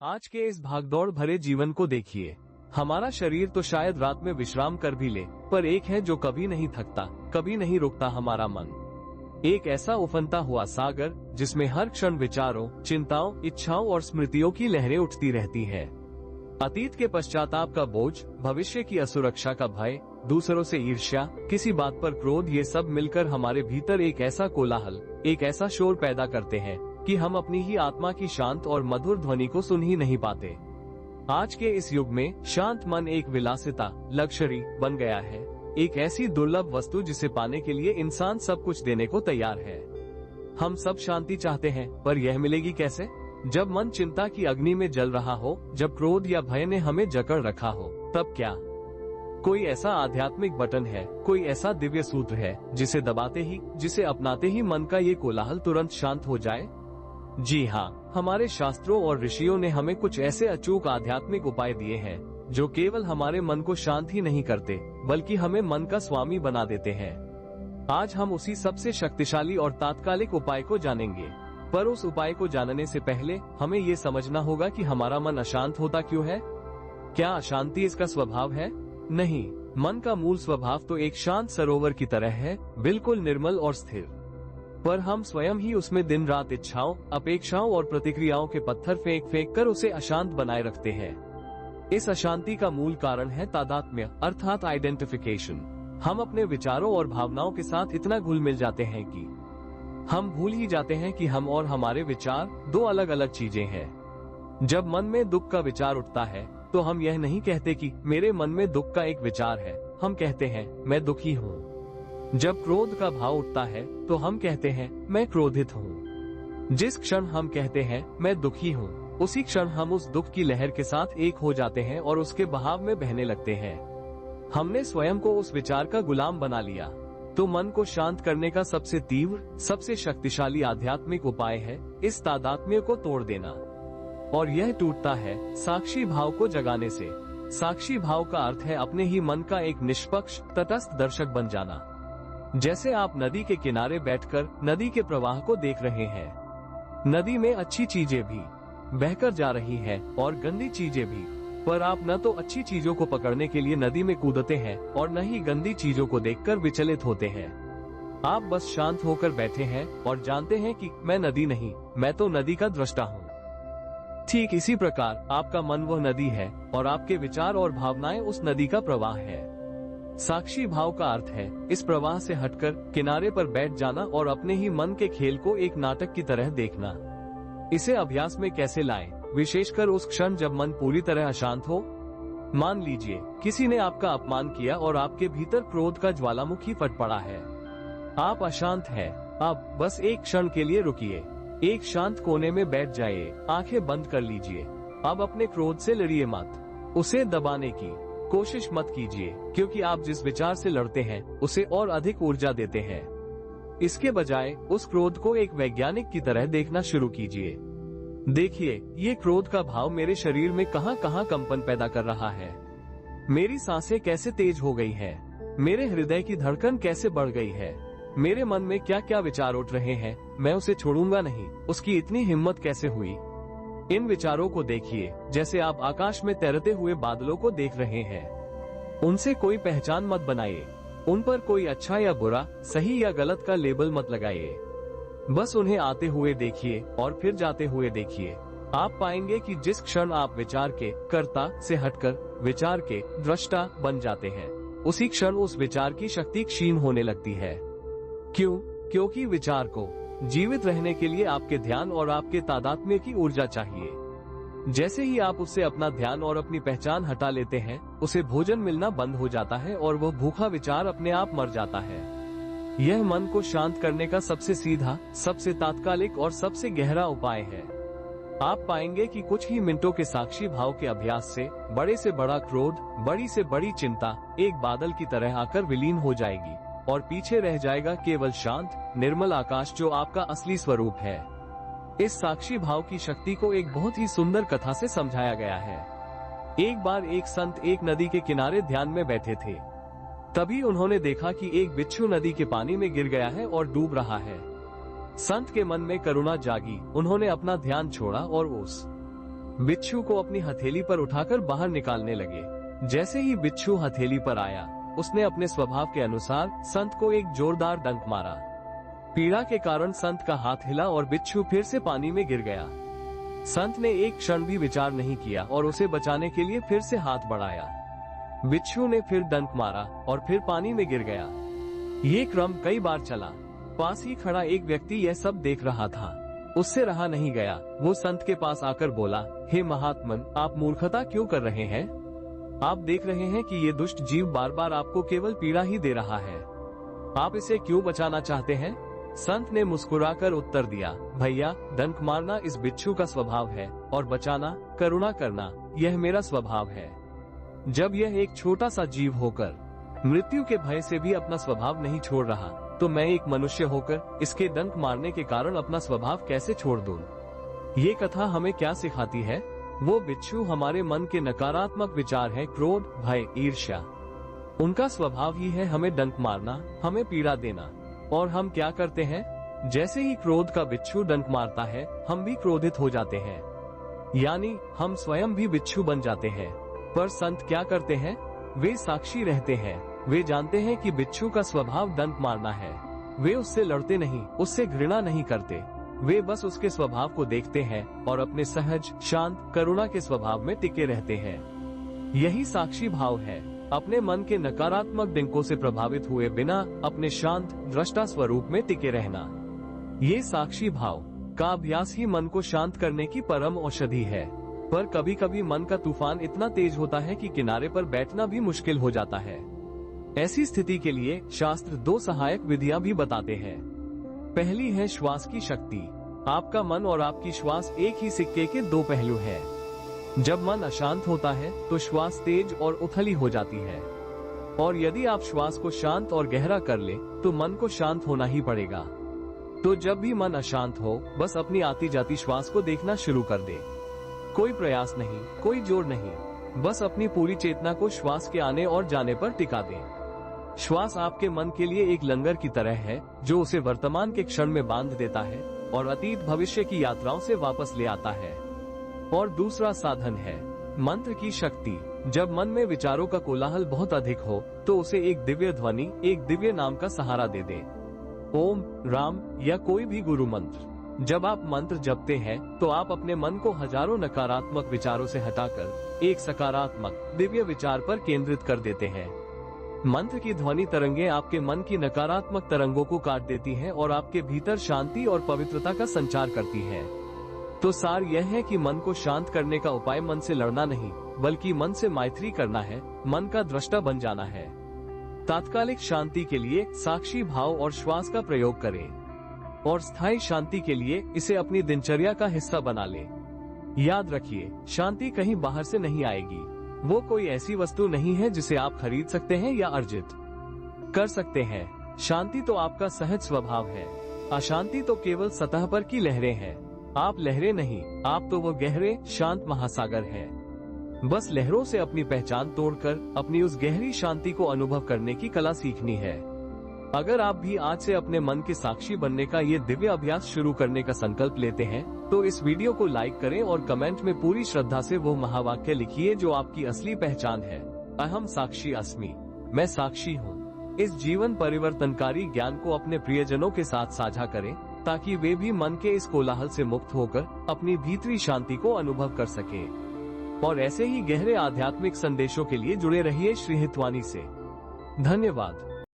आज के इस भागदौड़ भरे जीवन को देखिए। हमारा शरीर तो शायद रात में विश्राम कर भी ले, पर एक है जो कभी नहीं थकता, कभी नहीं रुकता, हमारा मन। एक ऐसा उफनता हुआ सागर जिसमें हर क्षण विचारों, चिंताओं, इच्छाओं और स्मृतियों की लहरें उठती रहती है। अतीत के पश्चाताप का बोझ, भविष्य की असुरक्षा का भय, दूसरों से ईर्ष्या, किसी बात पर क्रोध, ये सब मिलकर हमारे भीतर एक ऐसा कोलाहल, एक ऐसा शोर पैदा करते हैं कि हम अपनी ही आत्मा की शांत और मधुर ध्वनि को सुन ही नहीं पाते। आज के इस युग में शांत मन एक विलासिता, लग्जरी बन गया है, एक ऐसी दुर्लभ वस्तु जिसे पाने के लिए इंसान सब कुछ देने को तैयार है। हम सब शांति चाहते हैं, पर यह मिलेगी कैसे? जब मन चिंता की अग्नि में जल रहा हो, जब क्रोध या भय ने हमें जकड़ रखा हो, तब क्या कोई ऐसा आध्यात्मिक बटन है, कोई ऐसा दिव्य सूत्र है जिसे दबाते ही, जिसे अपनाते ही मन का ये कोलाहल तुरंत शांत हो जाए? जी हाँ, हमारे शास्त्रों और ऋषियों ने हमें कुछ ऐसे अचूक आध्यात्मिक उपाय दिए हैं जो केवल हमारे मन को शांत ही नहीं करते, बल्कि हमें मन का स्वामी बना देते हैं। आज हम उसी सबसे शक्तिशाली और तात्कालिक उपाय को जानेंगे। पर उस उपाय को जानने से पहले हमें ये समझना होगा कि हमारा मन अशांत होता क्यों है। क्या अशांति इसका स्वभाव है? नहीं, मन का मूल स्वभाव तो एक शांत सरोवर की तरह है, बिल्कुल निर्मल और स्थिर। पर हम स्वयं ही उसमें दिन रात इच्छाओं, अपेक्षाओं और प्रतिक्रियाओं के पत्थर फेंक फेंक कर उसे अशांत बनाए रखते हैं। इस अशांति का मूल कारण है तादात्म्य, अर्थात आइडेंटिफिकेशन। हम अपने विचारों और भावनाओं के साथ इतना घुल मिल जाते हैं कि हम भूल ही जाते हैं कि हम और हमारे विचार दो अलग अलग चीजें हैं। जब मन में दुख का विचार उठता है तो हम यह नहीं कहते कि मेरे मन में दुख का एक विचार है, हम कहते हैं मैं दुखी हूँ। जब क्रोध का भाव उठता है तो हम कहते हैं मैं क्रोधित हूँ। जिस क्षण हम कहते हैं मैं दुखी हूँ, उसी क्षण हम उस दुख की लहर के साथ एक हो जाते हैं और उसके बहाव में बहने लगते हैं। हमने स्वयं को उस विचार का गुलाम बना लिया। तो मन को शांत करने का सबसे तीव्र, सबसे शक्तिशाली आध्यात्मिक उपाय है इस तादात्म्य को तोड़ देना। और यह टूटता है साक्षी भाव को जगाने से। साक्षी भाव का अर्थ है अपने ही मन का एक निष्पक्ष, तटस्थ दर्शक बन जाना। जैसे आप नदी के किनारे बैठकर नदी के प्रवाह को देख रहे हैं। नदी में अच्छी चीजें भी बहकर जा रही हैं और गंदी चीजें भी, पर आप न तो अच्छी चीजों को पकड़ने के लिए नदी में कूदते हैं और न ही गंदी चीजों को देखकर विचलित होते हैं। आप बस शांत होकर बैठे हैं और जानते हैं कि मैं नदी नहीं, मैं तो नदी का दृष्टा हूँ। ठीक इसी प्रकार आपका मन वह नदी है और आपके विचार और भावनाएं उस नदी का प्रवाह है। साक्षी भाव का अर्थ है इस प्रवाह से हटकर किनारे पर बैठ जाना और अपने ही मन के खेल को एक नाटक की तरह देखना। इसे अभ्यास में कैसे लाएं? विशेषकर उस क्षण जब मन पूरी तरह अशांत हो। मान लीजिए किसी ने आपका अपमान किया और आपके भीतर क्रोध का ज्वालामुखी फट पड़ा है। आप अशांत हैं। अब बस एक क्षण के लिए रुकिए, एक शांत कोने में बैठ जाइए, आंखें बंद कर लीजिए। अब अपने क्रोध से लड़िए मत, उसे दबाने की कोशिश मत कीजिए, क्योंकि आप जिस विचार से लड़ते हैं उसे और अधिक ऊर्जा देते हैं। इसके बजाय उस क्रोध को एक वैज्ञानिक की तरह देखना शुरू कीजिए। देखिए, ये क्रोध का भाव मेरे शरीर में कहां कहां कंपन पैदा कर रहा है। मेरी सांसें कैसे तेज हो गई है, मेरे हृदय की धड़कन कैसे बढ़ गई है, मेरे मन में क्या क्या विचार उठ रहे हैं। मैं उसे छोड़ूंगा नहीं, उसकी इतनी हिम्मत कैसे हुई। इन विचारों को देखिए जैसे आप आकाश में तैरते हुए बादलों को देख रहे हैं। उनसे कोई पहचान मत बनाइए, उन पर कोई अच्छा या बुरा, सही या गलत का लेबल मत लगाइए। बस उन्हें आते हुए देखिए और फिर जाते हुए देखिए। आप पाएंगे कि जिस क्षण आप विचार के कर्ता से हटकर विचार के दृष्टा बन जाते हैं, उसी क्षण उस विचार की शक्ति क्षीण होने लगती है। क्यों? क्योंकि विचार को जीवित रहने के लिए आपके ध्यान और आपके तादात्म्य की ऊर्जा चाहिए। जैसे ही आप उससे अपना ध्यान और अपनी पहचान हटा लेते हैं, उसे भोजन मिलना बंद हो जाता है और वह भूखा विचार अपने आप मर जाता है। यह मन को शांत करने का सबसे सीधा, सबसे तात्कालिक और सबसे गहरा उपाय है। आप पाएंगे कि कुछ ही मिनटों के साक्षी भाव के अभ्यास से बड़ा क्रोध, बड़ी से बड़ी चिंता एक बादल की तरह आकर विलीन हो जाएगी और पीछे रह जाएगा केवल शांत, निर्मल आकाश जो आपका असली स्वरूप है। इस साक्षी भाव की शक्ति को एक बहुत ही सुंदर कथा से समझाया गया है। एक बार एक संत एक नदी के किनारे ध्यान में बैठे थे। तभी उन्होंने देखा कि एक बिच्छू नदी के पानी में गिर गया है और डूब रहा है। संत के मन में करुणा जागी, उन्होंने अपना ध्यान छोड़ा और उस बिच्छू को अपनी हथेली पर उठाकर बाहर निकालने लगे। जैसे ही बिच्छू हथेली पर आया, उसने अपने स्वभाव के अनुसार संत को एक जोरदार डंक मारा। पीड़ा के कारण संत का हाथ हिला और बिच्छू फिर से पानी में गिर गया। संत ने एक क्षण भी विचार नहीं किया और उसे बचाने के लिए फिर से हाथ बढ़ाया। बिच्छू ने फिर डंक मारा और फिर पानी में गिर गया। ये क्रम कई बार चला। पास ही खड़ा एक व्यक्ति यह सब देख रहा था। उससे रहा नहीं गया। वो संत के पास आकर बोला, हे महात्मन, आप मूर्खता क्यों कर रहे हैं? आप देख रहे हैं कि ये दुष्ट जीव बार बार आपको केवल पीड़ा ही दे रहा है। आप इसे क्यों बचाना चाहते हैं? संत ने मुस्कुराकर उत्तर दिया, भैया, डंक मारना इस बिच्छू का स्वभाव है और बचाना, करुणा करना, यह मेरा स्वभाव है। जब यह एक छोटा सा जीव होकर मृत्यु के भय से भी अपना स्वभाव नहीं छोड़ रहा, तो मैं एक मनुष्य होकर इसके डंक मारने के कारण अपना स्वभाव कैसे छोड़ दूं? ये कथा हमें क्या सिखाती है? वो बिच्छू हमारे मन के नकारात्मक विचार है, क्रोध, भय, ईर्ष्या। उनका स्वभाव ही है हमें डंक मारना, हमें पीड़ा देना। और हम क्या करते हैं? जैसे ही क्रोध का बिच्छू डंक मारता है, हम भी क्रोधित हो जाते हैं, यानी हम स्वयं भी बिच्छू बन जाते हैं। पर संत क्या करते हैं? वे साक्षी रहते हैं। वे जानते हैं कि बिच्छू का स्वभाव डंक मारना है। वे उससे लड़ते नहीं, उससे घृणा नहीं करते। वे बस उसके स्वभाव को देखते हैं और अपने सहज, शांत, करुणा के स्वभाव में टिके रहते हैं। यही साक्षी भाव है। अपने मन के नकारात्मक डिंकों से प्रभावित हुए बिना अपने शांत, दृष्टा स्वरूप में टिके रहना। ये साक्षी भाव का अभ्यास ही मन को शांत करने की परम औषधि है। पर कभी कभी मन का तूफान इतना तेज होता है कि किनारे पर बैठना भी मुश्किल हो जाता है। ऐसी स्थिति के लिए शास्त्र 2 सहायक विधियां भी बताते हैं। पहली है श्वास की शक्ति। आपका मन और आपकी श्वास एक ही सिक्के के 2 पहलू हैं। जब मन अशांत होता है तो श्वास तेज और उथली हो जाती है, और यदि आप श्वास को शांत और गहरा कर ले तो मन को शांत होना ही पड़ेगा। तो जब भी मन अशांत हो, बस अपनी आती जाती श्वास को देखना शुरू कर दे। कोई प्रयास नहीं, कोई जोर नहीं, बस अपनी पूरी चेतना को श्वास के आने और जाने पर टिका दें। श्वास आपके मन के लिए एक लंगर की तरह है, जो उसे वर्तमान के क्षण में बांध देता है और अतीत भविष्य की यात्राओं से वापस ले आता है। और दूसरा साधन है मंत्र की शक्ति। जब मन में विचारों का कोलाहल बहुत अधिक हो, तो उसे एक दिव्य ध्वनि, एक दिव्य नाम का सहारा दे दे। ओम, राम या कोई भी गुरु मंत्र। जब आप मंत्र जपते हैं तो आप अपने मन को हजारों नकारात्मक विचारों से हटाकर एक सकारात्मक, दिव्य विचार पर केंद्रित कर देते हैं। मंत्र की ध्वनि तरंगें आपके मन की नकारात्मक तरंगों को काट देती हैं और आपके भीतर शांति और पवित्रता का संचार करती हैं। तो सार यह है कि मन को शांत करने का उपाय मन से लड़ना नहीं, बल्कि मन से मैत्री करना है, मन का दृष्टा बन जाना है। तात्कालिक शांति के लिए साक्षी भाव और श्वास का प्रयोग करें, और स्थायी शांति के लिए इसे अपनी दिनचर्या का हिस्सा बना लें। याद रखिए, शांति कहीं बाहर से नहीं आएगी। वो कोई ऐसी वस्तु नहीं है जिसे आप खरीद सकते हैं या अर्जित कर सकते हैं। शांति तो आपका सहज स्वभाव है। अशांति तो केवल सतह पर की लहरें हैं। आप लहरें नहीं, आप तो वो गहरे, शांत महासागर हैं। बस लहरों से अपनी पहचान तोड़कर अपनी उस गहरी शांति को अनुभव करने की कला सीखनी है। अगर आप भी आज से अपने मन के साक्षी बनने का ये दिव्य अभ्यास शुरू करने का संकल्प लेते हैं, तो इस वीडियो को लाइक करें और कमेंट में पूरी श्रद्धा से वो महावाक्य लिखिए जो आपकी असली पहचान है। अहम साक्षी अस्मि, मैं साक्षी हूँ। इस जीवन परिवर्तनकारी ज्ञान को अपने प्रियजनों के साथ साझा करें, ताकि वे भी मन के इस कोलाहल से मुक्त होकर अपनी भीतरी शांति को अनुभव कर सके। और ऐसे ही गहरे आध्यात्मिक संदेशों के लिए जुड़े रहिए श्री हितवाणी से। धन्यवाद।